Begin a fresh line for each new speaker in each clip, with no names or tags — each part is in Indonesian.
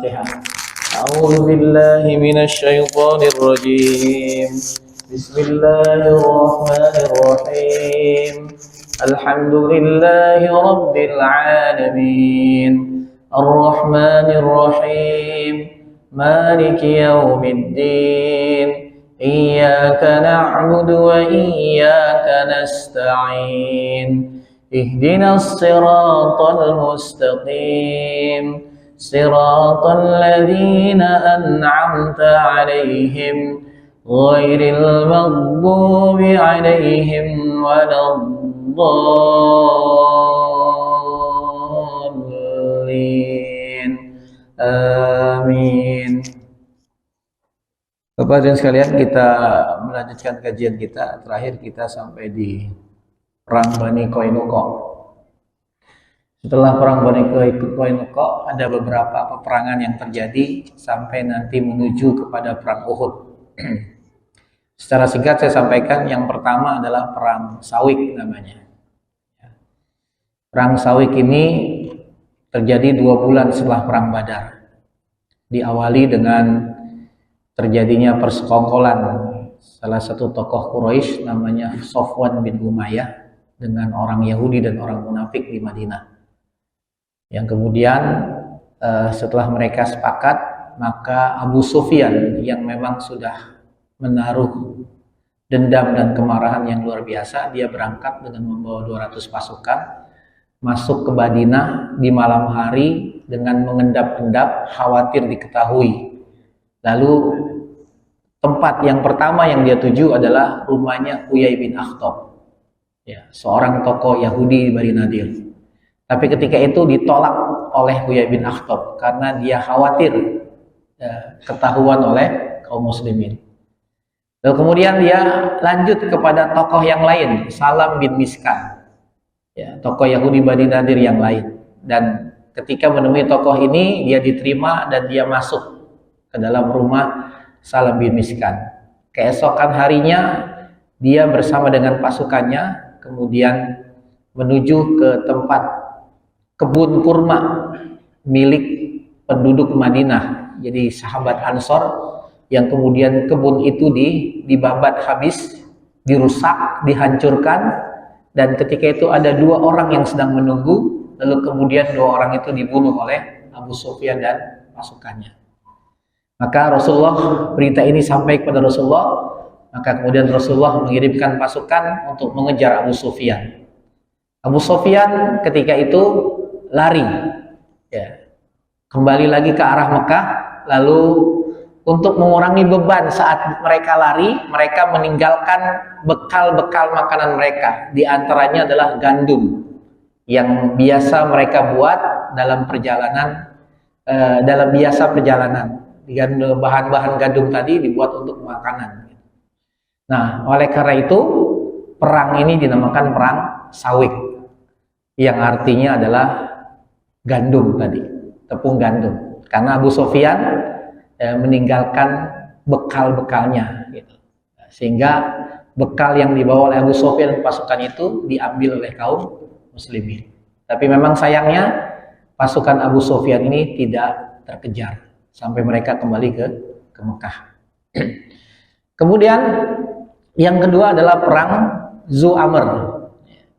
Al-Fatihah. A'udzu billahi minasy syaithanir rajim. Bismillahirrahmanirrahim. Alhamdulillahi rabbil alamin. Ar-Rahmanir Rahim. Maliki yaumiddin. Iyyaka na'budu wa iyyaka nasta'in. Ihdinas siratal mustaqim. Siratal ladzina an'amta 'alaihim ghairil maghdubi 'alaihim waladdallin. Amin. Bapak dan sekalian, kita melanjutkan kajian kita. Terakhir kita sampai di Perang Bani Qainuqa. Setelah Perang Bani Qainuqa, ada beberapa peperangan yang terjadi sampai nanti menuju kepada Perang Uhud. Secara singkat saya sampaikan, yang pertama adalah Perang Sawik namanya. Perang Sawik ini terjadi 2 bulan setelah Perang Badar. Diawali dengan terjadinya persekongkolan salah satu tokoh Quraisy namanya Sofwan bin Umayyah dengan orang Yahudi dan orang munafik di Madinah. Yang kemudian setelah mereka sepakat, maka Abu Sufyan yang memang sudah menaruh dendam dan kemarahan yang luar biasa, dia berangkat dengan membawa 200 pasukan masuk ke Madinah di malam hari dengan mengendap-endap khawatir diketahui. Lalu tempat yang pertama yang dia tuju adalah rumahnya Huyai bin Akhtab, ya, seorang tokoh Yahudi di Bani Nadir. Tapi ketika itu ditolak oleh Huyai bin Akhtab karena dia khawatir ketahuan oleh kaum muslimin. Lalu kemudian dia lanjut kepada tokoh yang lain, Salam bin Miskan, ya, tokoh Yahudi Bani Nadir yang lain. Dan ketika menemui tokoh ini, dia diterima dan dia masuk ke dalam rumah Salam bin Miskan. Keesokan harinya dia bersama dengan pasukannya kemudian menuju ke tempat kebun kurma milik penduduk Madinah. Jadi sahabat Ansor, yang kemudian kebun itu dibabat habis, dirusak, dihancurkan, dan ketika itu ada 2 orang yang sedang menunggu, lalu kemudian 2 orang itu dibunuh oleh Abu Sufyan dan pasukannya. Maka Rasulullah, berita ini sampai kepada Rasulullah, maka kemudian Rasulullah mengirimkan pasukan untuk mengejar Abu Sufyan. Abu Sufyan ketika itu lari, ya, kembali lagi ke arah Mekah. Lalu untuk mengurangi beban saat mereka lari, mereka meninggalkan bekal-bekal makanan mereka. Di antaranya adalah gandum yang biasa mereka buat dalam perjalanan, dengan bahan-bahan gandum tadi dibuat untuk makanan. Nah, oleh karena itu perang ini dinamakan Perang Sawik, yang artinya adalah gandum tadi, tepung gandum. Karena Abu Sufyan meninggalkan bekal-bekalnya, gitu. Sehingga bekal yang dibawa oleh Abu Sufyan dan pasukan itu diambil oleh kaum muslimin. Tapi memang sayangnya pasukan Abu Sufyan ini tidak terkejar sampai mereka kembali ke Mekah. Kemudian yang kedua adalah Perang Zu'amr.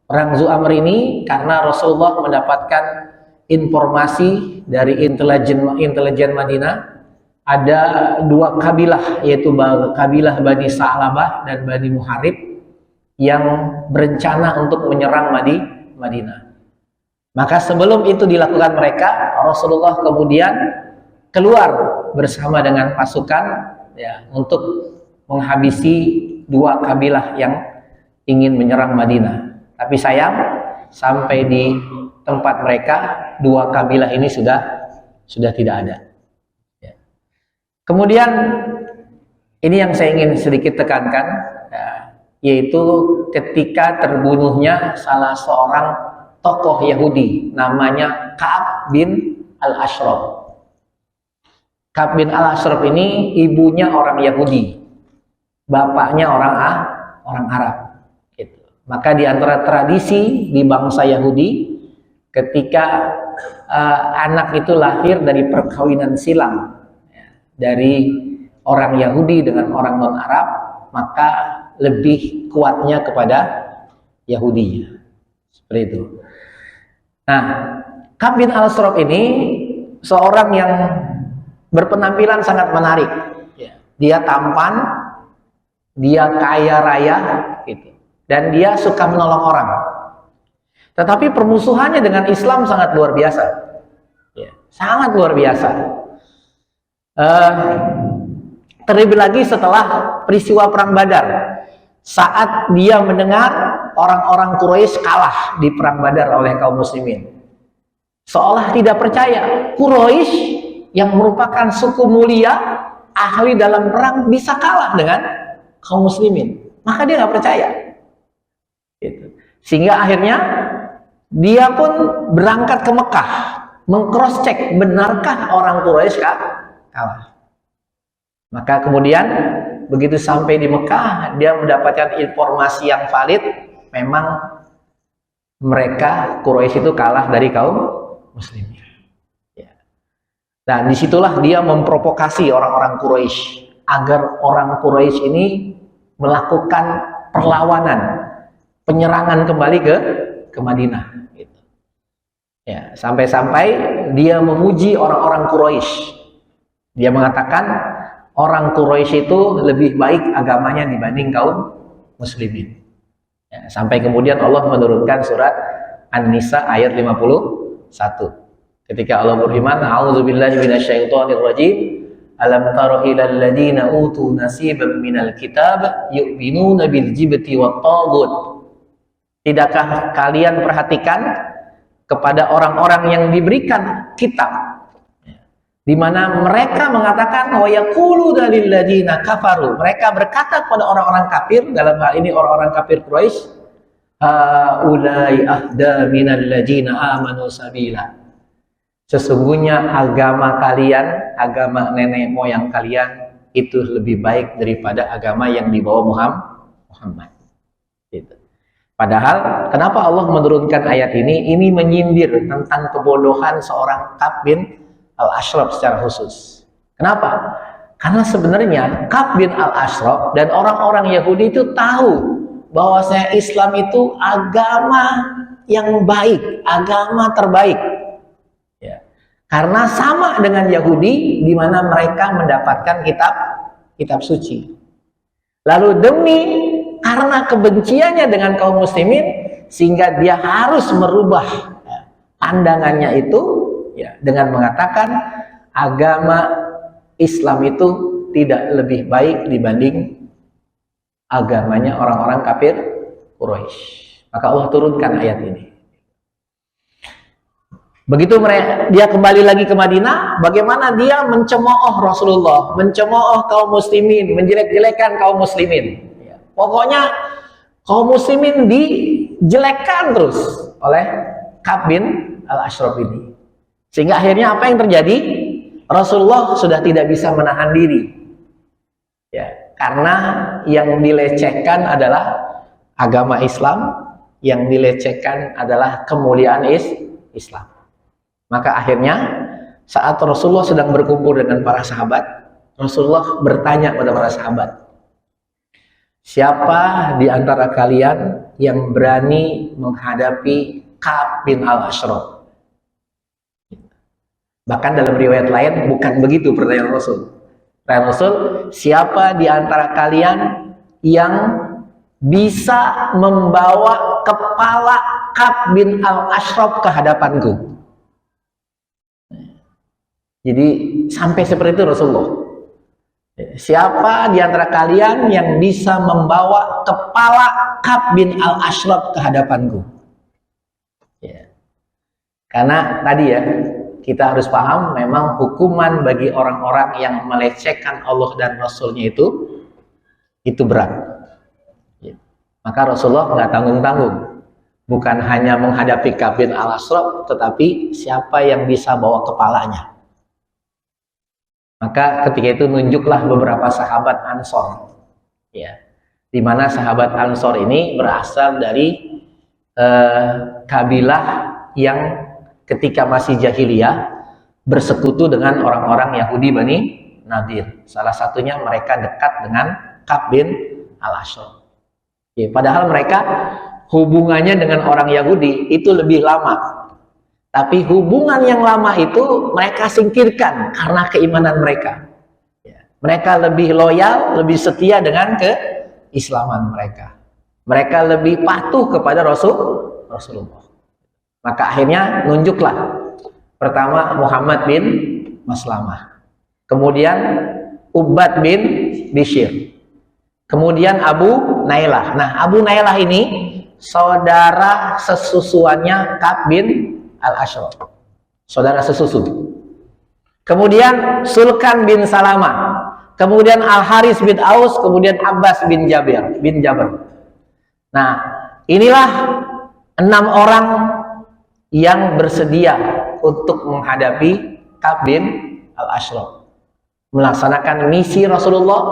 Perang Zu'amr ini karena Rasulullah mendapatkan informasi dari intelijen Madinah, ada 2 kabilah, yaitu kabilah Bani Sa'labah dan Bani Muharib yang berencana untuk menyerang Madinah. Maka sebelum itu dilakukan mereka, Rasulullah kemudian keluar bersama dengan pasukan, ya, untuk menghabisi 2 kabilah yang ingin menyerang Madinah. Tapi sayang, sampai di tempat mereka 2 kabilah ini sudah tidak ada. Ya. Kemudian ini yang saya ingin sedikit tekankan, ya, yaitu ketika terbunuhnya salah seorang tokoh Yahudi namanya Ka'ab bin Al-Ashraf. Ka'ab bin Al-Ashraf ini ibunya orang Yahudi, bapaknya orang Arab. Gitu. Maka di antara tradisi di bangsa Yahudi, ketika anak itu lahir dari perkawinan silang, ya, dari orang Yahudi dengan orang non-Arab, maka lebih kuatnya kepada Yahudinya. Seperti itu. Nah, Ka'b bin Al-Ashraf ini seorang yang berpenampilan sangat menarik. Ya. Dia tampan, dia kaya raya, gitu. Dan dia suka menolong orang. Tetapi permusuhannya dengan Islam sangat luar biasa. Ya, sangat luar biasa. Terlebih lagi setelah peristiwa Perang Badar. Saat dia mendengar orang-orang Quraisy kalah di Perang Badar oleh kaum muslimin. Seolah tidak percaya, Quraisy yang merupakan suku mulia, ahli dalam perang, bisa kalah dengan kaum muslimin. Maka dia nggak percaya. Gitu. Sehingga akhirnya dia pun berangkat ke Mekah, meng-cross check, benarkah orang Quraisy kalah. Maka kemudian begitu sampai di Mekah, dia mendapatkan informasi yang valid, memang mereka Quraisy itu kalah dari kaum muslimin. Ya. Dan disitulah dia memprovokasi orang-orang Quraisy agar orang Quraisy ini melakukan perlawanan, penyerangan kembali ke Madinah. Gitu. Ya, sampai-sampai dia memuji orang-orang Quraisy. Dia mengatakan orang Quraisy itu lebih baik agamanya dibanding kaum muslimin. Ya, sampai kemudian Allah menurunkan surat An-Nisa ayat 51. Ketika Allah berfirman, "A'udzubillahi minasyaitonirrajim. Alam tara ilal ladzina utu nasiban minal kitab yu'minuna bil jibti wat taghut." Tidakkah kalian perhatikan kepada orang-orang yang diberikan kitab, di mana mereka mengatakan wa yaqulu dalil ladina kafaru, mereka berkata kepada orang-orang kafir, dalam hal ini orang-orang kafir Quraisy, ulai ahda minal ladina amanu sabila, sesungguhnya agama kalian, agama nenek moyang kalian itu lebih baik daripada agama yang dibawa Muhammad. Gitu. Padahal kenapa Allah menurunkan ayat ini? Ini menyindir tentang kebodohan seorang Ka'b bin Al-Ashraf secara khusus. Kenapa? Karena sebenarnya Ka'b bin Al-Ashraf dan orang-orang Yahudi itu tahu bahwasanya Islam itu agama yang baik, agama terbaik. Ya. Karena sama dengan Yahudi, di mana mereka mendapatkan kitab suci. Lalu karena kebenciannya dengan kaum muslimin, sehingga dia harus merubah pandangannya itu, ya, dengan mengatakan agama Islam itu tidak lebih baik dibanding agamanya orang-orang kafir Quraisy. Maka Allah turunkan ayat ini. Begitu dia kembali lagi ke Madinah, bagaimana dia mencemooh Rasulullah, mencemooh kaum muslimin, menjelek-jelekan kaum muslimin. Ya. Pokoknya kaum muslimin dijelekkan terus oleh Ka'b bin Al-Ashraf ini. Sehingga akhirnya apa yang terjadi? Rasulullah sudah tidak bisa menahan diri. Ya, karena yang dilecehkan adalah agama Islam, yang dilecehkan adalah kemuliaan Islam. Maka akhirnya saat Rasulullah sedang berkumpul dengan para sahabat, Rasulullah bertanya kepada para sahabat, siapa di antara kalian yang berani menghadapi Ka'b bin Al-Ashraf? Bahkan dalam riwayat lain bukan begitu pertanyaan Rasul. Pertanyaan Rasul, siapa di antara kalian yang bisa membawa kepala Ka'b bin Al-Ashraf ke hadapanku? Jadi sampai seperti itu Rasulullah. Siapa di antara kalian yang bisa membawa kepala Ka'b bin Al-Ashraf ke hadapanku? Ya. Karena tadi ya, kita harus paham memang hukuman bagi orang-orang yang melecehkan Allah dan Rasulnya itu berat. Ya. Maka Rasulullah nggak tanggung-tanggung. Bukan hanya menghadapi Ka'b bin Al-Ashraf, tetapi siapa yang bisa bawa kepalanya. Maka ketika itu nunjuklah beberapa sahabat Ansor, ya, di mana sahabat Ansor ini berasal dari kabilah yang ketika masih jahiliyah bersekutu dengan orang-orang Yahudi Bani Nadir. Salah satunya mereka dekat dengan Ka'b bin Al-Ashraf. Ya, padahal mereka hubungannya dengan orang Yahudi itu lebih lama. Tapi hubungan yang lama itu mereka singkirkan karena keimanan mereka. Ya, mereka lebih loyal, lebih setia dengan keislaman mereka. Mereka lebih patuh kepada Rasulullah. Maka akhirnya nunjuklah pertama Muhammad bin Maslamah, kemudian Ubad bin Bishr, kemudian Abu Nailah. Nah, Abu Nailah ini saudara sesusuannya Ka'b bin Al-Ashraf, saudara sesusu. Kemudian Sulkan bin Salamah, kemudian Al-Haris bin Aus, kemudian Abbas bin Jabir. Nah, inilah 6 orang yang bersedia untuk menghadapi Ka'b bin Al-Ashraf, melaksanakan misi Rasulullah,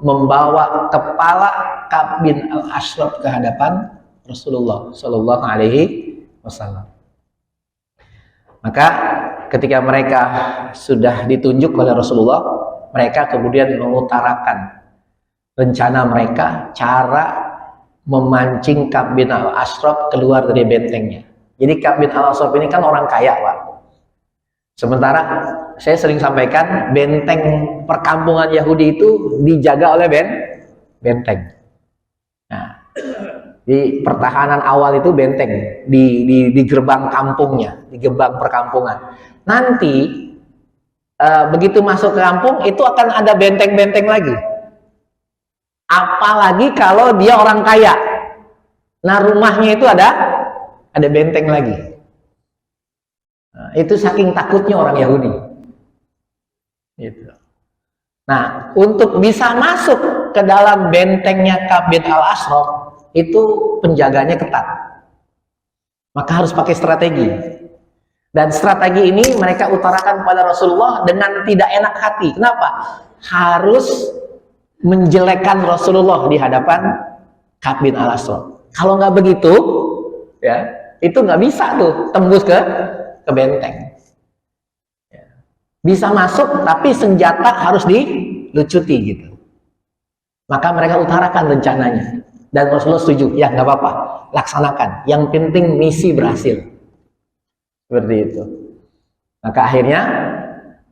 membawa kepala Ka'b bin Al-Ashraf ke hadapan Rasulullah Shallallahu Alaihi Wasallam. Maka ketika mereka sudah ditunjuk oleh Rasulullah, mereka kemudian mengutarakan rencana mereka, cara memancing Ka'b bin Al-Ashraf keluar dari bentengnya. Jadi Ka'b bin Al-Ashraf ini kan orang kaya, Pak. Sementara saya sering sampaikan, benteng perkampungan Yahudi itu dijaga oleh benteng. Nah, di pertahanan awal itu benteng di gerbang kampungnya, di gerbang perkampungan. Nanti begitu masuk ke kampung itu akan ada benteng-benteng lagi. Apalagi kalau dia orang kaya. Nah, rumahnya itu ada benteng lagi. Nah, itu saking takutnya orang Yahudi. Gitu. Nah, untuk bisa masuk ke dalam bentengnya Ka'b bin Al-Ashraf itu penjaganya ketat. Maka harus pakai strategi. Dan strategi ini mereka utarakan kepada Rasulullah dengan tidak enak hati. Kenapa? Harus menjelekkan Rasulullah di hadapan Ka'b bin Al-Ashraf. Kalau nggak begitu, ya itu nggak bisa tuh tembus ke benteng. Bisa masuk, tapi senjata harus dilucuti gitu. Maka mereka utarakan rencananya. Dan Rasulullah setuju, ya nggak apa-apa, laksanakan. Yang penting misi berhasil. Seperti itu. Maka akhirnya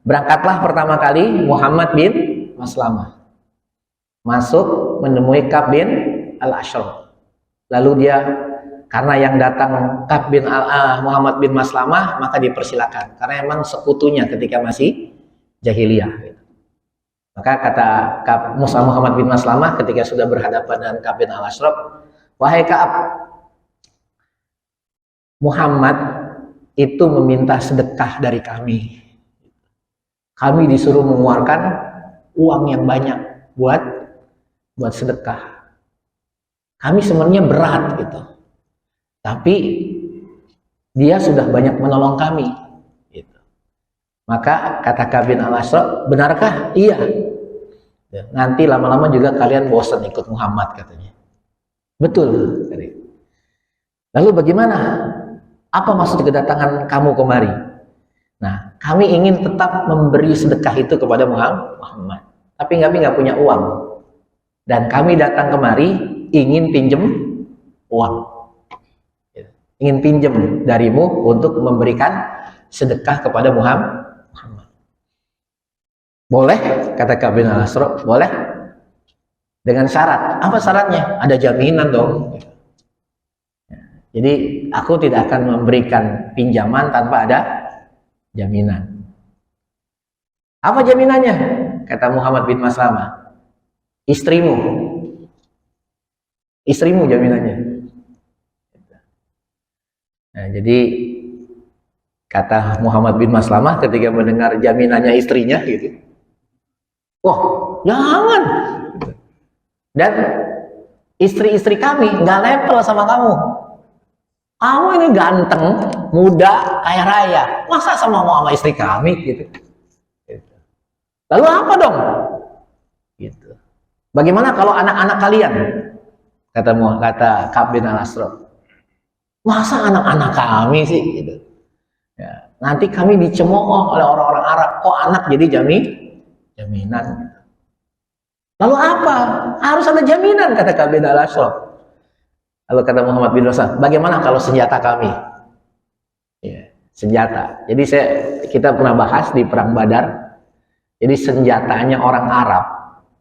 berangkatlah pertama kali Muhammad bin Maslamah. Masuk menemui Ka'b bin Al-Ashraf. Lalu dia, karena yang datang Ka'b bin Muhammad bin Maslamah, maka dipersilakan. Karena emang sekutunya ketika masih jahiliyah. Maka kata Musa Muhammad bin Maslamah ketika sudah berhadapan dengan Ka'b bin Al-Ashraf, wahai Ka'b, Muhammad itu meminta sedekah dari kami. Kami disuruh mengeluarkan uang yang banyak buat sedekah. Kami sebenarnya berat gitu. Tapi dia sudah banyak menolong kami. Gitu. Maka kata Ka'b bin Al-Ashraf, benarkah? Iya. Nanti lama-lama juga kalian bosan ikut Muhammad katanya. Betul. Lalu bagaimana? Apa maksud kedatangan kamu kemari? Nah, kami ingin tetap memberi sedekah itu kepada Muhammad. Tapi kami nggak punya uang. Dan kami datang kemari ingin pinjem uang. Ingin pinjem darimu untuk memberikan sedekah kepada Muhammad. Boleh, kata Ka'b bin Al-Ashraf, boleh. Dengan syarat. Apa syaratnya? Ada jaminan dong. Jadi aku tidak akan memberikan pinjaman tanpa ada jaminan. Apa jaminannya? Kata Muhammad bin Maslamah. Istrimu jaminannya. Nah, jadi kata Muhammad bin Maslamah ketika mendengar jaminannya istrinya gitu. Wah, jangan. Dan istri-istri kami nggak level sama kamu. Kamu ini ganteng, muda, kaya raya. Masa sama istri kami gitu. Lalu apa dong? Gitu. Bagaimana kalau anak-anak kalian? Kata Ka'b bin Al-Ashraf. Masa anak-anak kami sih gitu. Ya. nanti kami dicemooh oleh orang-orang Arab, kok anak jadi jaminan. Lalu apa? Harus ada jaminan, kata Ka'ab bin al-Ashraf. Lalu kata Muhammad bin Maslamah, bagaimana kalau senjata kami? Ya, senjata. Jadi kita pernah bahas di perang Badar. Jadi senjatanya orang Arab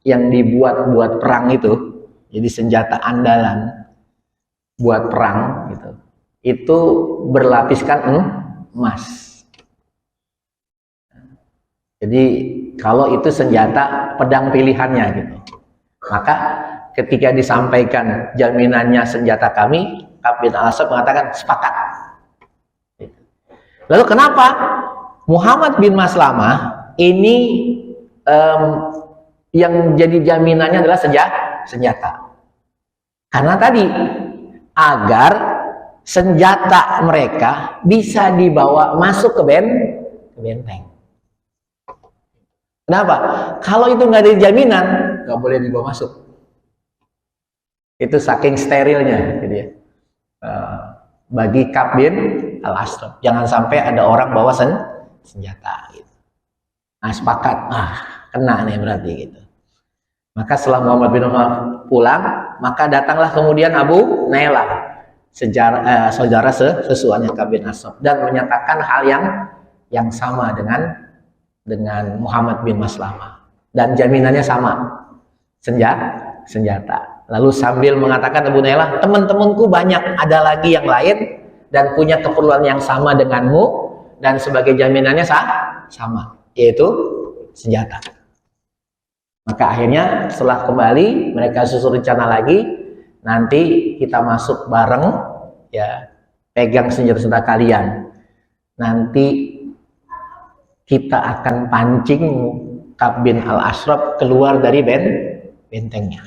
yang dibuat buat perang itu, jadi senjata andalan buat perang gitu. Itu berlapiskan emas. Jadi kalau itu senjata pedang pilihannya gitu. Maka ketika disampaikan jaminannya senjata kami, Ka'ab bin al-Ashraf mengatakan sepakat. Lalu kenapa Muhammad bin Maslamah ini yang jadi jaminannya adalah senjata? Karena tadi agar senjata mereka bisa dibawa masuk ke benteng. Kenapa? Kalau itu nggak ada jaminan, nggak boleh dibawa masuk. Itu saking sterilnya, gitu ya. Bagi Ka'ab bin al-Ashraf, jangan sampai ada orang bawa senjata. Gitu. Nah, sepakat, kena nih berarti gitu. Maka setelah Muhammad bin Maslamah pulang, maka datanglah kemudian Abu Nailah, saudara sesuanya Ka'ab bin al-Ashraf, dan menyatakan hal yang sama dengan Muhammad bin Maslamah, dan jaminannya sama, senjata. Lalu sambil mengatakan Abu Nailah, teman-temanku banyak, ada lagi yang lain dan punya keperluan yang sama denganmu, dan sebagai jaminannya sama, yaitu senjata. Maka akhirnya setelah kembali, mereka susun rencana lagi, nanti kita masuk bareng, ya, pegang senjata-senjata kalian. Nanti kita akan pancing Ka'ab bin al-Ashraf keluar dari bentengnya.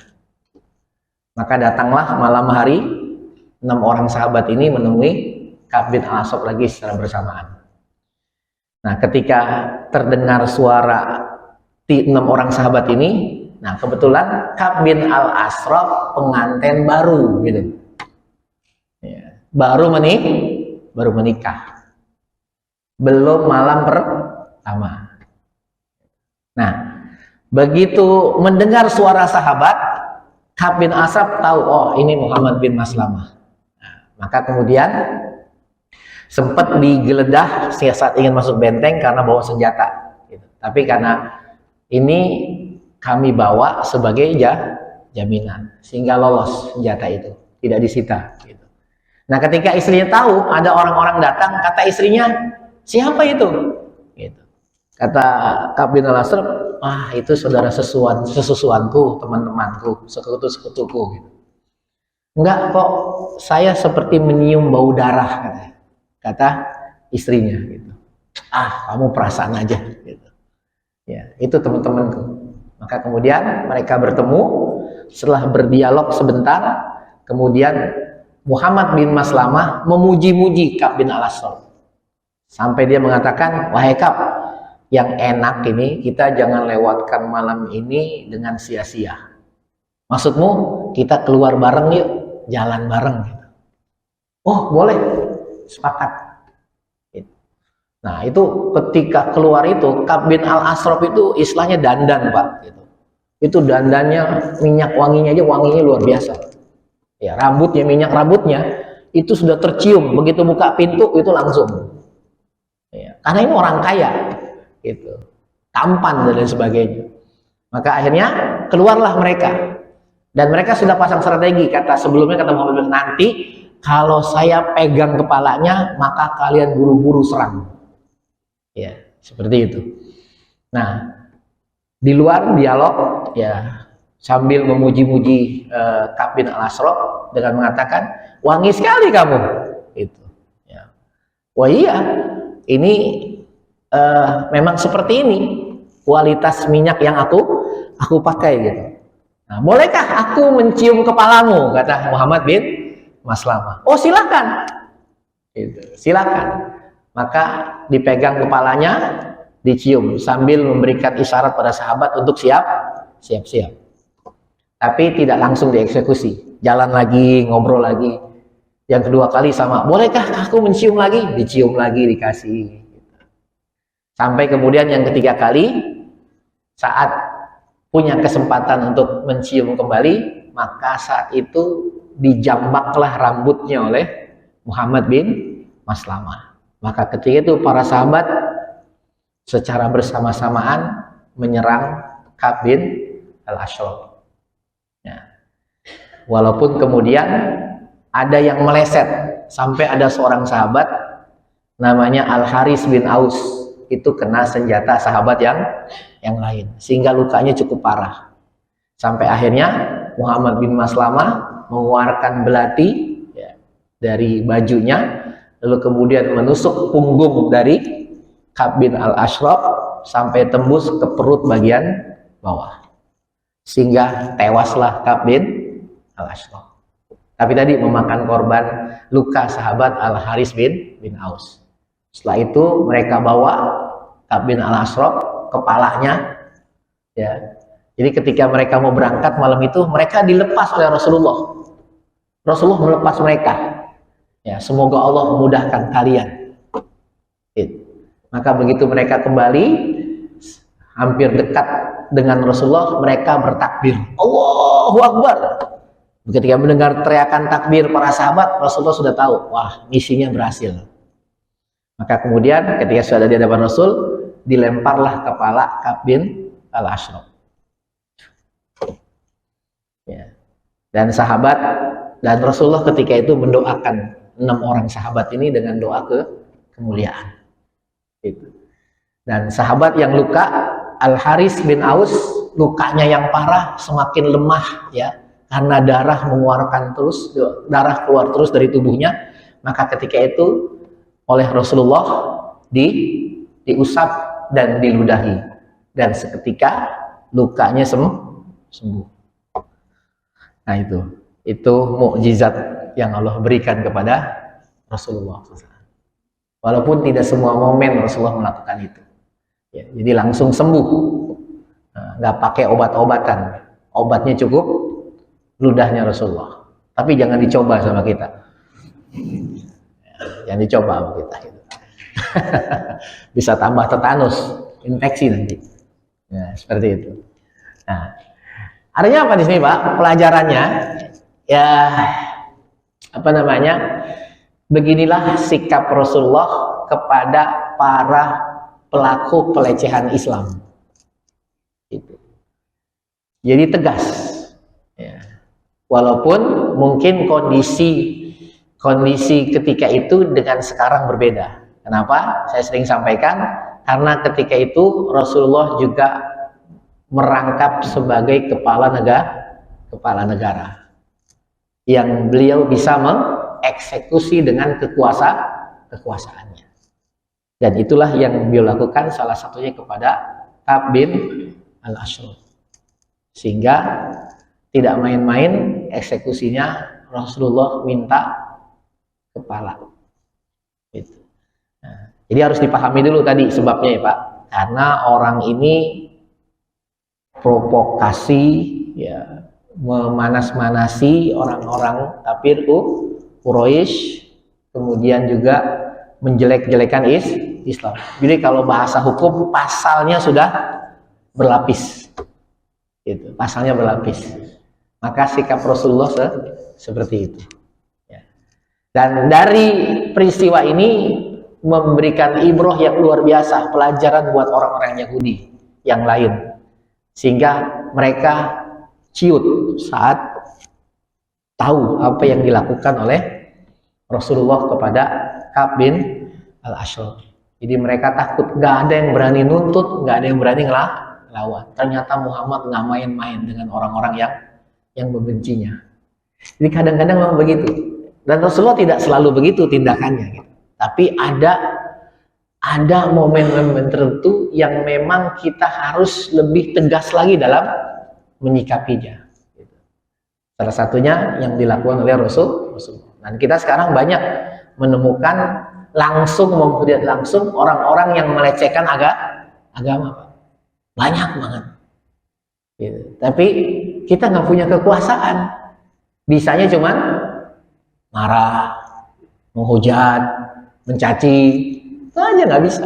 Maka datanglah malam hari 6 orang sahabat ini menemui Ka'ab bin al-Ashraf lagi secara bersamaan. Nah, ketika terdengar suara 6 orang sahabat ini, nah kebetulan Ka'ab bin al-Ashraf pengantin baru, gitu. Ya, baru menikah, belum malam pertama. Nah, begitu mendengar suara sahabat, Ka'ab bin al-Ashraf tahu, oh ini Muhammad bin Maslamah. Nah, maka kemudian sempat digeledah saat ingin masuk benteng karena bawa senjata. Gitu. Tapi karena ini kami bawa sebagai jaminan, sehingga lolos senjata itu, tidak disita. Gitu. Nah, ketika istrinya tahu ada orang-orang datang, kata istrinya, siapa itu? Gitu. Kata Ka'ab bin al-Ashraf, itu saudara sesusuanku, teman-temanku, sekutu-sekutuku. Gitu. Enggak kok, saya seperti menyium bau darah, kata istrinya. Gitu. Kamu perasaan aja. Gitu. Ya, itu teman-temanku. Maka kemudian mereka bertemu, setelah berdialog sebentar, kemudian Muhammad bin Maslamah memuji-muji Ka'ab bin al-Ashraf. Sampai dia mengatakan, wahai Ka'ab, yang enak ini kita jangan lewatkan malam ini dengan sia-sia. Maksudmu kita keluar bareng yuk, jalan bareng. Gitu. Oh boleh, sepakat. Gitu. Nah itu ketika keluar itu, Ka'ab bin al-Ashraf itu istilahnya dandan Pak. Gitu. Itu dandannya, minyak wanginya aja wanginya luar biasa. Ya, rambutnya, minyak rambutnya itu sudah tercium, begitu buka pintu itu langsung. Ya, karena ini orang kaya. Gitu, tampan dan lain sebagainya. Maka akhirnya keluarlah mereka, dan mereka sudah pasang strategi. Kata sebelumnya, kata Muhammad bin, nanti kalau saya pegang kepalanya maka kalian buru-buru serang. Ya, seperti itu. Nah, di luar dialog, ya sambil memuji-muji Ka'ab bin al-Ashraf dengan mengatakan, wangi sekali kamu. Itu. Ya. Wah iya, ini memang seperti ini kualitas minyak yang aku pakai gitu. Nah, bolehkah aku mencium kepalamu? Kata Muhammad bin Maslamah. Oh silakan, gitu. Silakan. Maka dipegang kepalanya, dicium sambil memberikan isyarat pada sahabat untuk siap-siap. Tapi tidak langsung dieksekusi. Jalan lagi, ngobrol lagi. Yang kedua kali sama. Bolehkah aku mencium lagi? Dicium lagi, dikasih. Sampai kemudian yang ketiga kali, saat punya kesempatan untuk mencium kembali, maka saat itu dijambaklah rambutnya oleh Muhammad bin Maslamah. Maka ketika itu para sahabat secara bersama-samaan menyerang Ka'b bin Al-Ashraf. Ya. Walaupun kemudian ada yang meleset, sampai ada seorang sahabat namanya Al-Haris bin Aus, itu kena senjata sahabat yang lain, sehingga lukanya cukup parah. Sampai akhirnya Muhammad bin Maslamah mengeluarkan belati ya, dari bajunya, lalu kemudian menusuk punggung dari Ka'b bin Al-Ashraf sampai tembus ke perut bagian bawah, sehingga tewaslah Ka'b bin Al-Ashraf. Tapi tadi memakan korban luka sahabat Al-Haris bin Aus. Setelah itu mereka bawa Ka'b bin Al-Ashraf, kepalanya ya. Jadi ketika mereka mau berangkat malam itu, mereka dilepas oleh Rasulullah. Rasulullah melepas mereka. Ya, semoga Allah memudahkan kalian. Maka begitu mereka kembali, hampir dekat dengan Rasulullah, mereka bertakbir, Allahu Akbar. Ketika mendengar teriakan takbir para sahabat, Rasulullah sudah tahu, wah, misinya berhasil. Maka kemudian ketika sudah di hadapan Rasul, dilemparlah kepala Ka'b bin Al-Ashraf. Ya. Dan sahabat dan Rasulullah ketika itu mendoakan 6 orang sahabat ini dengan doa kemuliaan. Itu. Dan sahabat yang luka, Al-Haris bin Aus, lukanya yang parah, semakin lemah ya, karena darah darah keluar terus dari tubuhnya. Maka ketika itu oleh Rasulullah diusap dan diludahi, dan seketika lukanya sembuh. Nah itu mukjizat yang Allah berikan kepada Rasulullah. Walaupun tidak semua momen Rasulullah melakukan itu. Ya, jadi langsung sembuh, nggak pakai obat-obatan. Obatnya cukup ludahnya Rasulullah. Tapi jangan dicoba sama kita. Jangan dicoba sama kita. Bisa tambah tetanus, infeksi nanti. Ya, seperti itu. Nah, artinya apa di sini, Pak? Pelajarannya, ya apa namanya? Beginilah sikap Rasulullah kepada para pelaku pelecehan Islam. Itu. Jadi tegas. Ya. Walaupun mungkin kondisi ketika itu dengan sekarang berbeda. Kenapa? Saya sering sampaikan, karena ketika itu Rasulullah juga merangkap sebagai kepala negara yang beliau bisa mengeksekusi dengan kekuasaannya. Dan itulah yang beliau lakukan salah satunya kepada Ka'b bin Al-Ashraf. Sehingga tidak main-main eksekusinya, Rasulullah minta kepala. Gitu. Nah, jadi harus dipahami dulu tadi sebabnya ya Pak. Karena orang ini provokasi, ya, memanas-manasi orang-orang kafir Quraisy, kemudian juga menjelek-jelekan Islam. Jadi kalau bahasa hukum pasalnya sudah berlapis, gitu. Pasalnya berlapis. Maka sikap Rasulullah seperti itu. Ya. Dan dari peristiwa ini memberikan ibrah yang luar biasa, pelajaran buat orang-orang Yahudi yang lain, sehingga mereka ciut saat tahu apa yang dilakukan oleh Rasulullah kepada Ka'b bin Al-Ashraf. Jadi mereka takut, nggak ada yang berani nuntut, nggak ada yang berani ngelawan. Ternyata Muhammad nggak main-main dengan orang-orang yang membencinya. Jadi kadang-kadang memang begitu. Dan Rasulullah tidak selalu begitu tindakannya. Gitu. Tapi ada momen-momen tertentu yang memang kita harus lebih tegas lagi dalam menyikapinya. Gitu. Salah satunya yang dilakukan oleh Rasulullah. Dan kita sekarang banyak menemukan langsung maupun tidak langsung orang-orang yang melecehkan agama. Banyak banget. Gitu. Tapi kita nggak punya kekuasaan. Bisanya cuman marah, menghujat, mencaci, itu aja nggak bisa.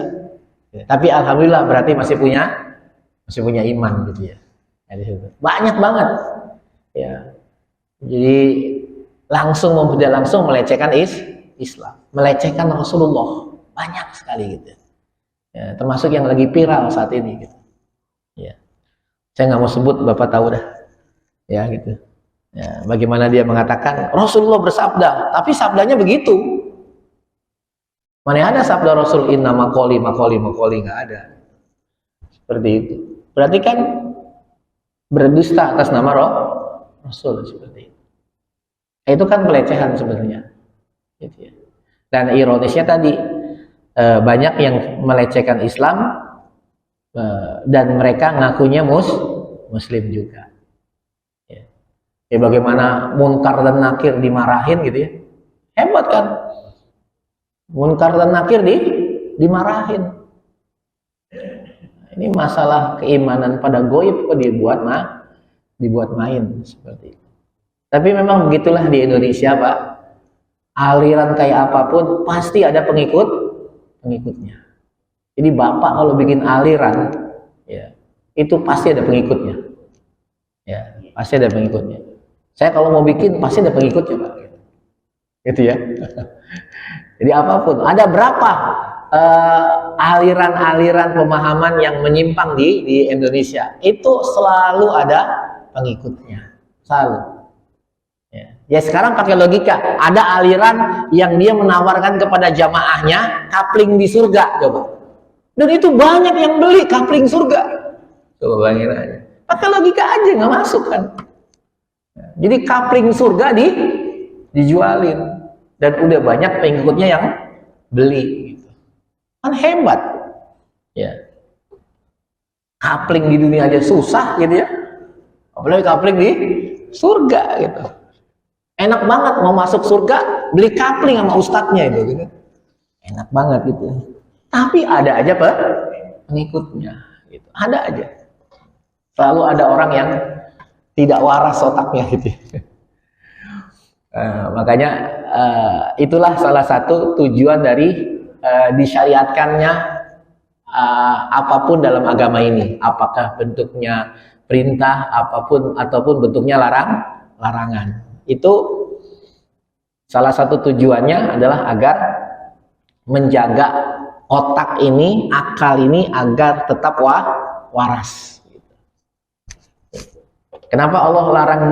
Tapi alhamdulillah berarti masih punya iman gitu ya. Banyak banget ya. Jadi tidak langsung melecehkan Islam, melecehkan Rasulullah banyak sekali gitu. Ya, termasuk yang lagi viral saat ini gitu. Ya. Saya nggak mau sebut, Bapak tahu dah. Ya gitu. Ya, bagaimana dia mengatakan Rasulullah bersabda, tapi sabdanya begitu. Mana ada sabda Rasul inna maqoli nggak ada. Seperti itu. Berarti kan berdusta atas nama Rasul seperti itu. Itu kan pelecehan sebenarnya. Gitu ya. Dan ironisnya tadi banyak yang melecehkan Islam dan mereka ngakunya Muslim juga. Ya bagaimana munkar dan nakir dimarahin gitu ya. Hebat kan? Munkar dan nakir dimarahin. Ini masalah keimanan pada goib kok dibuat main seperti itu. Tapi memang begitulah di Indonesia, Pak. Aliran kayak apapun pasti ada pengikutnya. Jadi Bapak kalau bikin aliran ya, itu pasti ada pengikutnya. Ya, pasti ada pengikutnya. Saya kalau mau bikin pasti ada pengikutnya, Pak. Gitu ya. Jadi apapun, ada berapa aliran-aliran pemahaman yang menyimpang di Indonesia, itu selalu ada pengikutnya, selalu. Ya sekarang pakai logika, ada aliran yang dia menawarkan kepada jamaahnya kapling di surga, coba. Dan itu banyak yang beli kapling surga. Coba bayangin aja. Pakai logika aja nggak masuk kan. Jadi kapling surga dijualin dan udah banyak pengikutnya yang beli gitu. Kan hebat. Ya. Kapling di dunia aja susah gitu ya. Apalagi kapling di surga gitu. Enak banget mau masuk surga beli kapling sama ustadznya itu gitu. Enak banget gitu. Tapi ada aja pengikutnya gitu. Ada aja. Selalu ada orang yang tidak waras otaknya gitu. Makanya itulah salah satu tujuan dari disyariatkannya apapun dalam agama ini, apakah bentuknya perintah ataupun bentuknya larangan. Itu salah satu tujuannya adalah agar menjaga otak ini, akal ini agar tetap waras. Kenapa Allah larang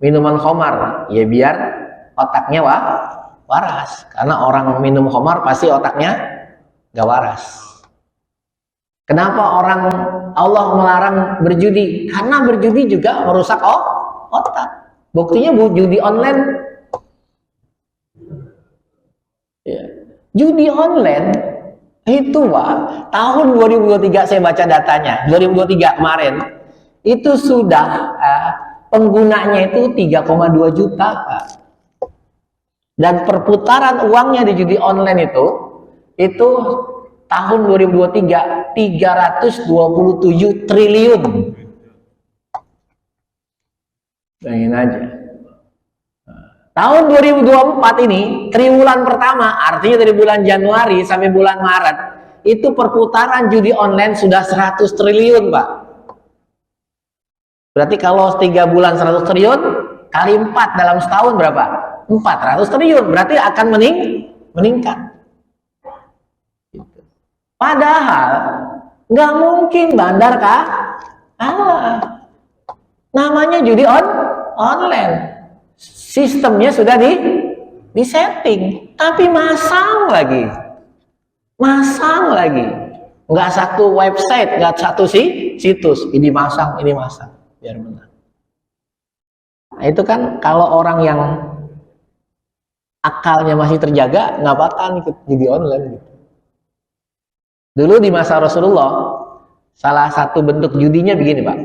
minuman khamar? Ya biar otaknya waras. Karena orang minum khamar pasti otaknya gak waras. Kenapa Allah melarang berjudi? Karena berjudi juga merusak otak. Buktinya judi online. Ya. Judi online itu Pak, tahun 2023 saya baca datanya, 2023 kemarin itu sudah penggunanya itu 3,2 juta Pak. Dan perputaran uangnya di judi online itu tahun 2023 327 triliun. Bayangin aja. Tahun 2024 ini, triwulan pertama, artinya dari bulan Januari sampai bulan Maret, itu perputaran judi online sudah 100 triliun, Pak. Berarti kalau 3 bulan 100 triliun, kali 4 dalam setahun berapa? 400 triliun, berarti akan meningkat. Padahal, nggak mungkin bandar namanya judi online. Sistemnya sudah disetting, tapi masang lagi, nggak satu website, nggak satu situs, ini masang, biar menang. Nah, itu kan kalau orang yang akalnya masih terjaga, nggak bakal ikut judi online gitu. Dulu di masa Rasulullah, salah satu bentuk judinya begini, Pak.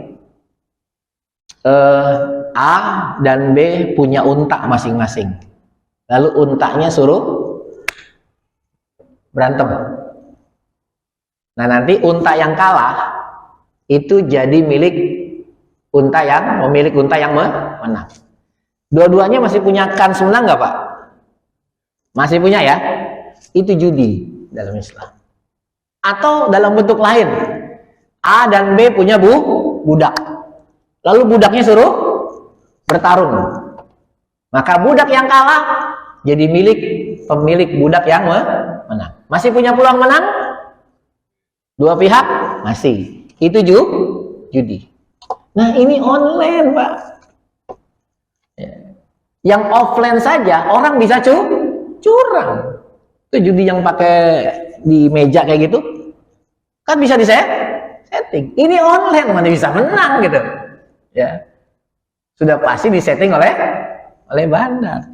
A dan B punya unta masing-masing. Lalu untanya suruh berantem. Nah nanti unta yang kalah itu jadi milik unta yang menang. Dua-duanya masih punya kans menang nggak Pak? Masih punya ya? Itu judi dalam Islam. Atau dalam bentuk lain, A dan B punya budak, lalu budaknya suruh bertarung, maka budak yang kalah jadi milik pemilik budak yang menang. Masih punya peluang menang? Dua pihak masih. Itu judi. Nah, ini online, Pak. Yang offline saja orang bisa curang. Itu judi yang pakai di meja kayak gitu, kan bisa setting. Ini online, mana bisa menang gitu. Ya, sudah pasti disetting oleh bandar.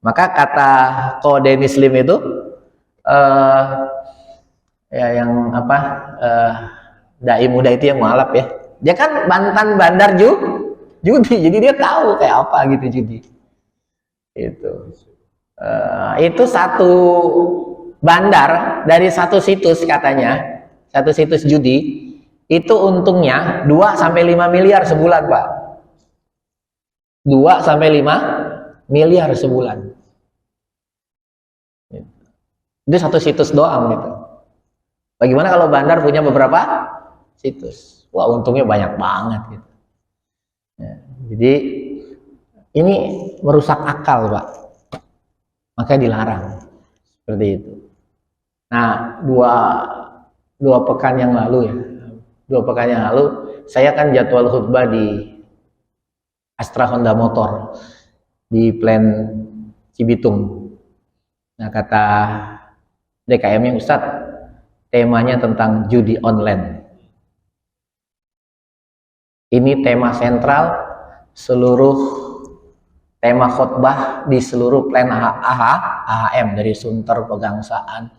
Maka kata kode Muslim itu, ya yang apa, dai muda itu yang mualaf ya. Dia kan mantan bandar judi, jadi dia tahu kayak apa gitu judi. Itu satu bandar dari satu situs katanya, satu situs judi itu untungnya 2 sampai 5 miliar sebulan, Pak. 2 sampai 5 miliar sebulan. Itu satu situs doang gitu. Bagaimana kalau bandar punya beberapa situs? Wah, untungnya banyak banget gitu. Ya, jadi ini merusak akal, Pak. Makanya dilarang seperti itu. Nah, dua pekan yang lalu saya kan jadwal khutbah di Astra Honda Motor di Plan Cibitung. Nah, kata DKM-nya, Ustadz, temanya tentang judi online. Ini tema sentral seluruh tema khutbah di seluruh Plan AHM dari Sunter, Pegangsaan,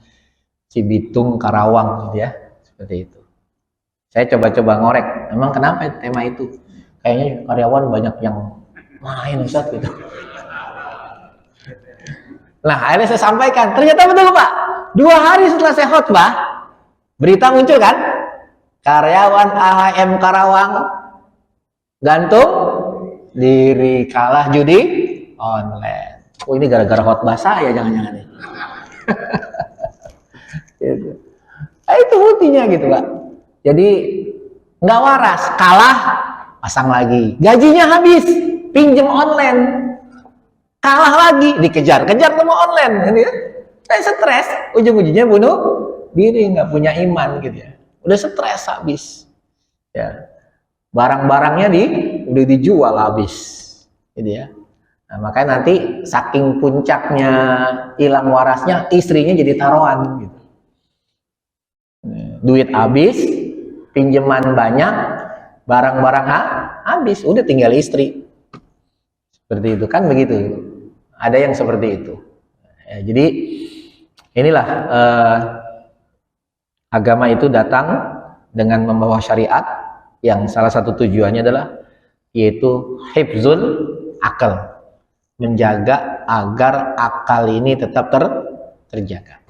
Cibitung, Karawang gitu ya. Seperti itu. Saya coba-coba ngorek, emang kenapa tema itu? Kayaknya karyawan banyak yang main, Ustadz gitu. Nah, akhirnya saya sampaikan, ternyata betul, Pak. 2 hari setelah saya khutbah, berita muncul kan? Karyawan AHM Karawang gantung diri kalah judi online. Oh, ini gara-gara khotbah saya jangan-jangan nih. Gitu. Nah, itu buktinya gitu, Pak. Jadi nggak waras, kalah pasang lagi, gajinya habis, pinjem online, kalah lagi, dikejar-kejar sama online, gitu ya. Saya stres, ujung-ujungnya bunuh diri, nggak punya iman gitu ya. Udah stres habis, ya. Barang-barangnya udah dijual habis, gitu ya. Nah, makanya nanti saking puncaknya hilang warasnya, istrinya jadi taruhan gitu. Duit habis, pinjaman banyak, barang-barang habis, udah tinggal istri. Seperti itu kan, begitu. Ada yang seperti itu. Ya, jadi inilah agama itu datang dengan membawa syariat yang salah satu tujuannya adalah yaitu hifzul akal, menjaga agar akal ini tetap terjaga.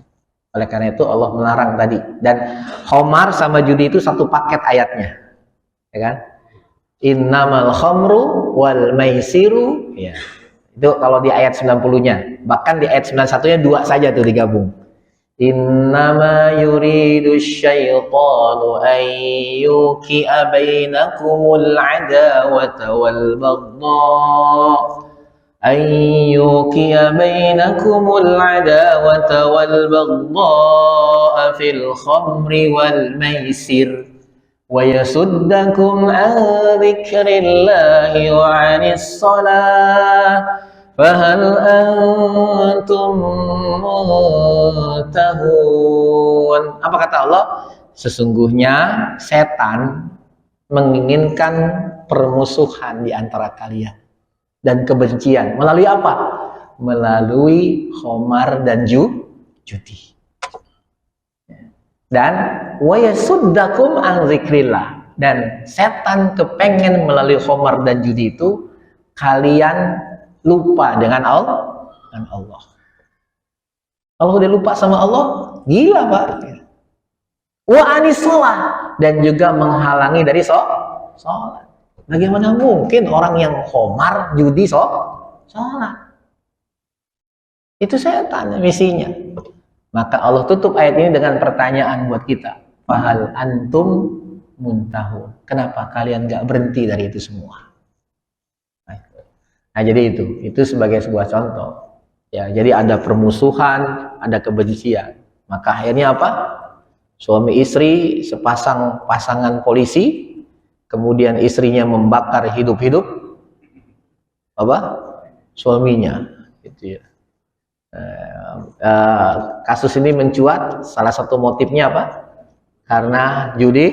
Oleh karena itu Allah melarang tadi, dan khamar sama judi itu satu paket ayatnya, ya kan? Innamal khamru wal maisiru, ya. Itu kalau di ayat 90-nya, bahkan di ayat 91-nya 2 saja tuh digabung. Innama yuridu syaitanu an yuqi'a bainakumul adawata wal baghdha an yuqi'a bainakumul adawata wal baghdha fil khamri wal maisir wa yasuddakum an dzikrillahi wa 'anis shalah fahal antum muntahun. Apa kata Allah? Sesungguhnya setan menginginkan permusuhan di antara kalian dan kebencian. Melalui apa? Melalui khamar dan judi. Dan wa yasuddakum an dzikrillah. Dan setan kepengen melalui khamar dan judi itu kalian lupa dengan Allah. Kalau udah lupa sama Allah, gila, Pak. Wa anis sholat, dan juga menghalangi dari sholat. Bagaimana mungkin orang yang khamar, judi, sholat? Itu setan misinya. Maka Allah tutup ayat ini dengan pertanyaan buat kita. fahal antum muntahun. Kenapa kalian nggak berhenti dari itu semua? Nah, jadi itu sebagai sebuah contoh. Ya, jadi ada permusuhan, ada kebencian. Maka akhirnya apa? Suami istri sepasang pasangan polisi, kemudian istrinya membakar hidup-hidup apa? Suaminya, gitu ya. Kasus ini mencuat, salah satu motifnya apa? Karena judi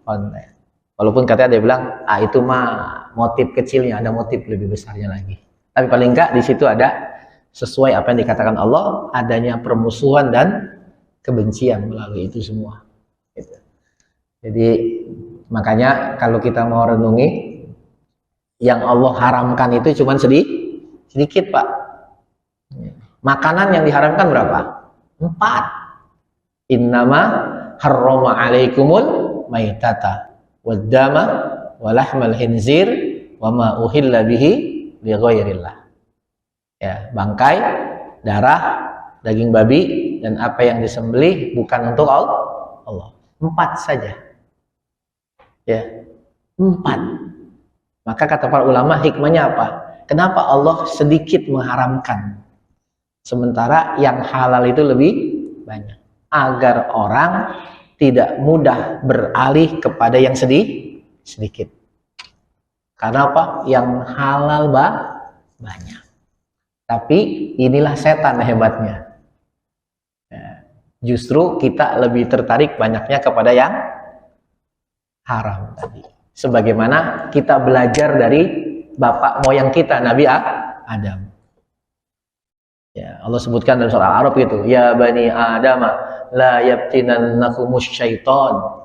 online. Walaupun katanya dia bilang, itu mah motif kecilnya, ada motif lebih besarnya lagi. Tapi paling enggak di situ ada sesuai apa yang dikatakan Allah, adanya permusuhan dan kebencian melalui itu semua. Gitu. Jadi makanya kalau kita mau renungi, yang Allah haramkan itu cuma sedikit, Pak. Makanan yang diharamkan berapa? 4. Innama harrama alaikumul maitata waddama walahmal khinzir wama uhilla bihi lighairillah. Ya, bangkai, darah, daging babi dan apa yang disembelih bukan untuk Allah. 4 saja. Ya, 4. Maka kata para ulama, hikmahnya apa? Kenapa Allah sedikit mengharamkan sementara yang halal itu lebih banyak? Agar orang tidak mudah beralih kepada yang sedikit. Karena apa? Yang halal banyak. Tapi inilah setan hebatnya. Ya, justru kita lebih tertarik banyaknya kepada yang haram tadi. Sebagaimana kita belajar dari bapak moyang kita, Nabi Adam. Ya, Allah sebutkan dalam surah Al-A'raf itu, ya bani Adam la yaftinannakumus syaiton.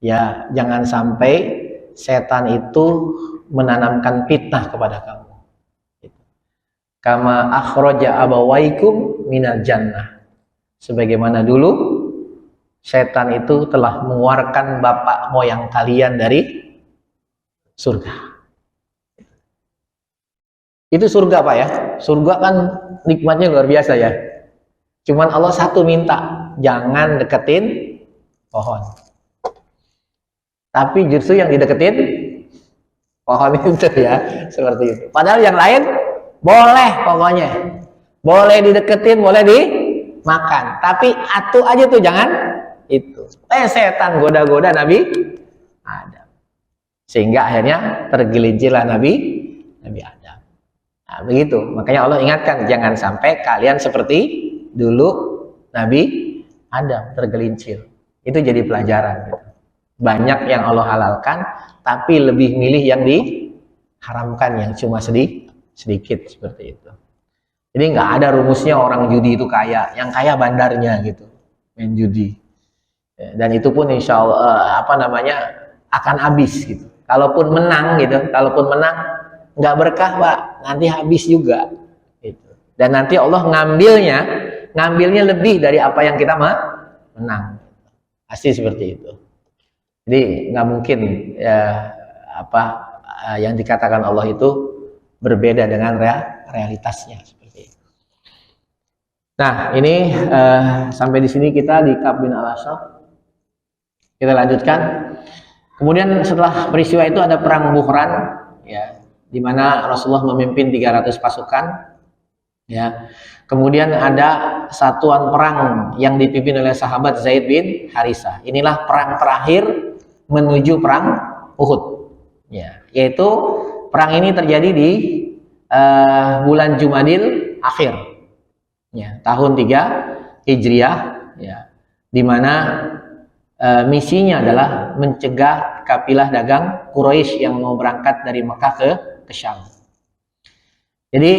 Ya, jangan sampai setan itu menanamkan fitnah kepada kamu. Kama akhraja abawaikum minal jannah. Sebagaimana dulu setan itu telah mengeluarkan bapak moyang kalian dari surga. Itu surga, Pak ya. Surga kan nikmatnya luar biasa ya. Cuman Allah satu minta, jangan deketin pohon. Tapi justru yang dideketin pohon itu ya, seperti itu. Padahal yang lain boleh pokoknya. Boleh dideketin, boleh dimakan. Tapi atu aja tuh jangan itu. Setan goda-goda Nabi Adam. Sehingga akhirnya tergelincirlah Nabi Adam. Nah, begitu. Makanya Allah ingatkan, jangan sampai kalian seperti dulu Nabi Adam tergelincir. Itu jadi pelajaran. Gitu. Banyak yang Allah halalkan, tapi lebih milih yang diharamkan yang cuma sedikit seperti itu. Jadi nggak ada rumusnya orang judi itu kaya, yang kaya bandarnya gitu, main judi. Dan itu pun insya Allah akan habis gitu. Kalaupun menang nggak berkah, Pak, nanti habis juga. Gitu. Dan nanti Allah ngambilnya lebih dari apa yang kita menang. Pasti seperti itu. Jadi nggak mungkin yang dikatakan Allah itu berbeda dengan realitasnya seperti itu. Nah, ini sampai di sini kita di Ka'b bin Al-Ashraf. Kita lanjutkan. Kemudian setelah peristiwa itu ada perang Buhran, ya, di mana Rasulullah memimpin 300 pasukan, ya. Kemudian ada satuan perang yang dipimpin oleh sahabat Zaid bin Harisah. Inilah perang terakhir menuju perang Uhud, ya. Yaitu perang ini terjadi di bulan Jumadil akhir, ya, tahun 3 Hijriah, ya, di mana misinya adalah mencegah kafilah dagang Quraisy yang mau berangkat dari Mekah ke Syam. Jadi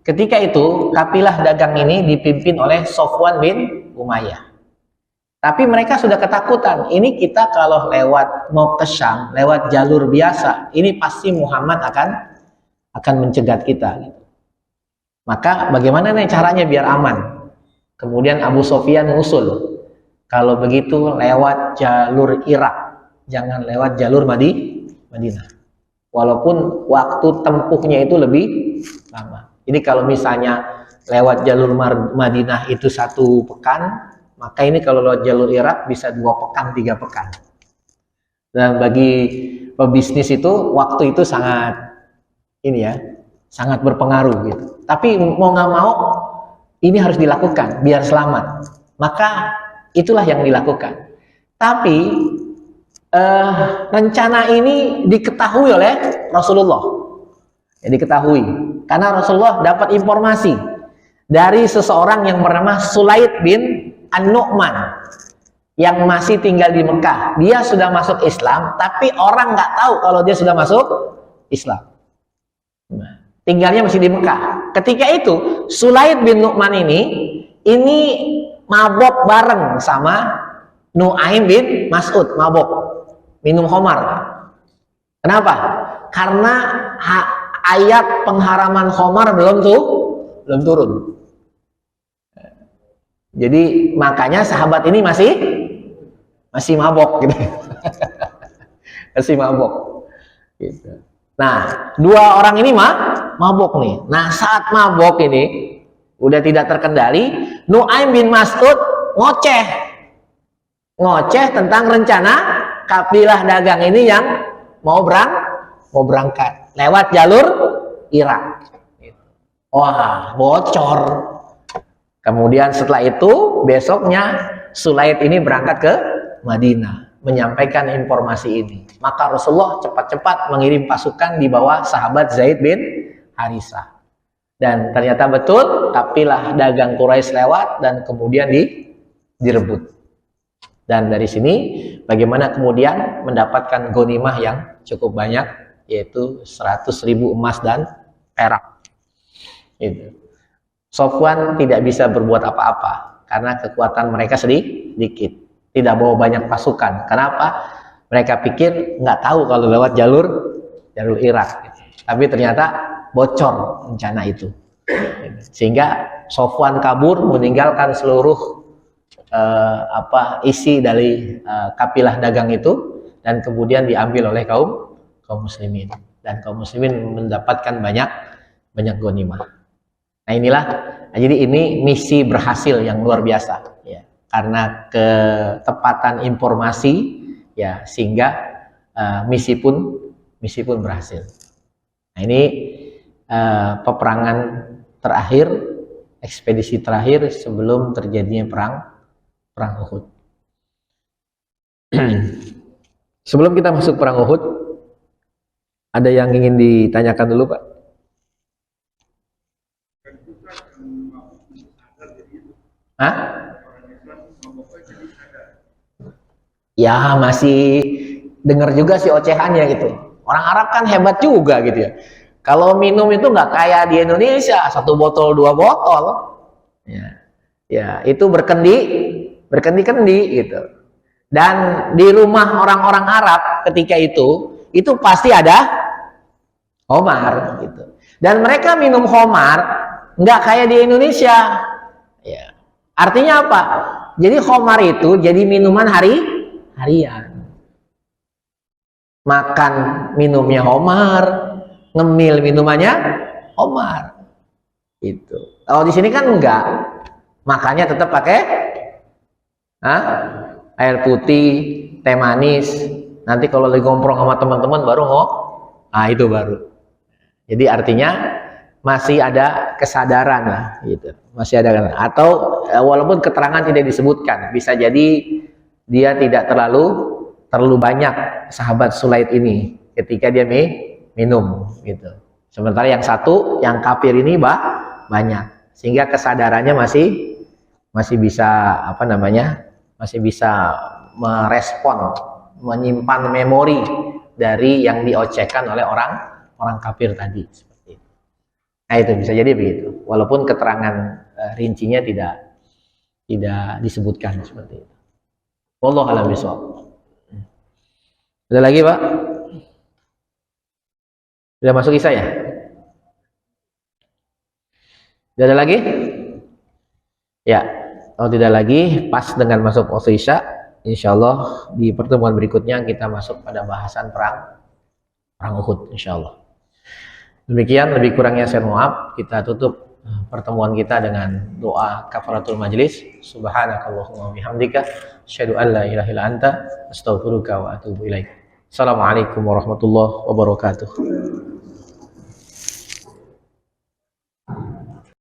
ketika itu kafilah dagang ini dipimpin oleh Sofwan bin Umayyah. Tapi mereka sudah ketakutan. Ini kita kalau mau ke Syam lewat jalur biasa, ini pasti Muhammad akan mencegat kita. Maka bagaimana nih caranya biar aman? Kemudian Abu Sufyan mengusul, kalau begitu lewat jalur Irak, jangan lewat jalur Madinah. Walaupun waktu tempuhnya itu lebih lama. Jadi kalau misalnya lewat jalur Madinah itu 1 pekan, Maka ini kalau lewat jalur Irak bisa 2 pekan, 3 pekan. Dan bagi pebisnis itu waktu itu sangat ini ya, sangat berpengaruh gitu. Tapi mau nggak mau ini harus dilakukan biar selamat. Maka itulah yang dilakukan. Tapi rencana ini diketahui oleh Rasulullah. Ya, diketahui karena Rasulullah dapat informasi dari seseorang yang bernama Sulaid bin An-Nu'man yang masih tinggal di Mekah. Dia sudah masuk Islam, tapi orang nggak tahu kalau dia sudah masuk Islam. Nah, tinggalnya masih di Mekah. Ketika itu Sulaid bin Nu'man ini mabok bareng sama Nu'aim bin Mas'ud, mabok minum khamar. Kenapa? Karena ayat pengharaman khamar belum turun. Jadi makanya sahabat ini masih mabok gitu. Masih mabok gitu. Nah, 2 orang ini mabok nih. Nah, saat mabok ini udah tidak terkendali, Nu'aim bin Mas'ud ngoceh tentang rencana kafilah dagang ini yang mau berangkat lewat jalur Irak. Wah, bocor. Kemudian setelah itu besoknya Sulaid ini berangkat ke Madinah menyampaikan informasi ini. Maka Rasulullah cepat-cepat mengirim pasukan di bawah sahabat Zaid bin Harisah. Dan ternyata betul kafilah dagang Quraisy lewat dan kemudian direbut. Dan dari sini bagaimana kemudian mendapatkan ghanimah yang cukup banyak, yaitu 100.000 emas dan perak. Gitu. Sofwan tidak bisa berbuat apa-apa karena kekuatan mereka sedikit, tidak bawa banyak pasukan. Kenapa? Mereka pikir nggak tahu kalau lewat jalur Irak. Gitu. Tapi ternyata bocor rencana itu, sehingga Sofwan kabur meninggalkan seluruh isi dari kafilah dagang itu dan kemudian diambil oleh kaum muslimin, dan kaum muslimin mendapatkan banyak ghanimah. Nah inilah, jadi ini misi berhasil yang luar biasa ya, karena ketepatan informasi ya, sehingga misi pun berhasil. Nah ini peperangan terakhir, ekspedisi terakhir sebelum terjadinya perang Uhud. Sebelum kita masuk perang Uhud, ada yang ingin ditanyakan dulu, Pak? Hah? Ya masih dengar juga sih ocehannya gitu. Orang Arab kan hebat juga gitu ya. Kalau minum itu nggak kayak di Indonesia, 1 botol 2 botol. Ya itu berkendi-kendi gitu. Dan di rumah orang-orang Arab ketika itu pasti ada khamar gitu. Dan mereka minum khamar nggak kayak di Indonesia. Ya. Artinya apa? Jadi khamar itu jadi minuman harian. Makan minumnya khamar, ngemil minumannya khamar. Itu. Kalau di sini kan enggak. Makannya tetap pakai air putih, teh manis. Nanti kalau lagi ngomprong sama teman-teman baru itu baru. Jadi artinya masih ada kesadaran lah gitu. Masih ada, atau walaupun keterangan tidak disebutkan, bisa jadi dia tidak terlalu banyak sahabat Sulaid ini ketika dia minum gitu. Sementara yang satu, yang kafir ini banyak, sehingga kesadarannya masih bisa masih bisa merespon, menyimpan memori dari yang diocehkan oleh orang kafir tadi, seperti itu. Nah itu bisa jadi begitu, walaupun keterangan rincinya tidak disebutkan seperti itu. Wallahu a'lam bishawab. Ada lagi, Pak? Sudah masuk Isya ya? Tidak ada lagi? Ya, kalau tidak lagi, pas dengan masuk waktu Isya, insyaallah di pertemuan berikutnya kita masuk pada bahasan perang Uhud, insyaallah. Demikian, lebih kurangnya saya mohon maaf. Kita tutup pertemuan kita dengan doa kafaratul majlis. Subhanakallahumma bihamdika asyhadu an la ilaha illa anta astaghfiruka wa atubu ilaik. Assalamualaikum warahmatullahi wabarakatuh.